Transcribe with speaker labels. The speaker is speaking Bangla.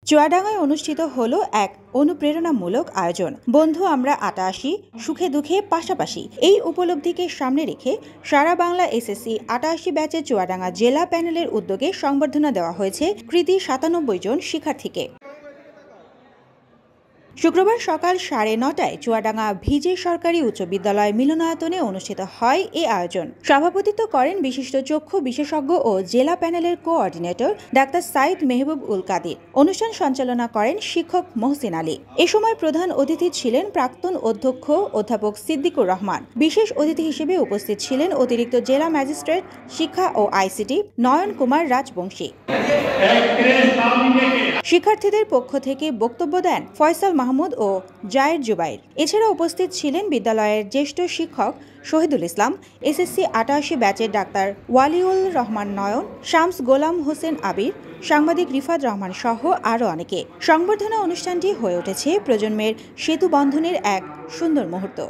Speaker 1: চুয়াডাঙ্গায় অনুষ্ঠিত হলো এক অনুপ্রেরণামূলক আয়োজন বন্ধু আমরা ৮৮ সুখে দুঃখে পাশাপাশি। এই উপলব্ধিকে সামনে রেখে সারা বাংলা এসএসসি ৮৮ ব্যাচের চুয়াডাঙ্গা জেলা প্যানেলের উদ্যোগে সংবর্ধনা দেওয়া হয়েছে কৃতী ৯৭ জন শিক্ষার্থীকে। শুক্রবার সকাল ৯:৩০টায় চুয়াডাঙ্গা ভিজে সরকারি উচ্চ বিদ্যালয় মিলনায়তনে অনুষ্ঠিত হয় এ আয়োজন। সভাপতিত্ব করেন বিশিষ্ট চক্ষু বিশেষজ্ঞ ও জেলা প্যানেলের কোঅর্ডিনেটর ডাক্তার সাইদ মেহবুব উল কাদির। অনুষ্ঠান সঞ্চালনা করেন শিক্ষক মহসিন আলী। এ সময় প্রধান অতিথি ছিলেন প্রাক্তন অধ্যক্ষ অধ্যাপক সিদ্দিকুর রহমান। বিশেষ অতিথি হিসেবে উপস্থিত ছিলেন অতিরিক্ত জেলা ম্যাজিস্ট্রেট শিক্ষা ও আইসিটি নয়ন কুমার রাজবংশী। শিক্ষার্থীদের পক্ষ থেকে বক্তব্য দেন ফয়সাল মাহমুদ ও জায়ের জুবাইর। এছাড়া উপস্থিত ছিলেন বিদ্যালয়ের জ্যেষ্ঠ শিক্ষক শহীদুল ইসলাম, এসএসসি ৮৮ ব্যাচের ডাক্তার ওয়ালিউল রহমান নয়ন, শামস গোলাম হোসেন আবির, সাংবাদিক রিফাত রহমান সহ আরও অনেকে। সংবর্ধনা অনুষ্ঠানটি হয়ে উঠেছে প্রজন্মের সেতু বন্ধনের এক সুন্দর মুহূর্ত।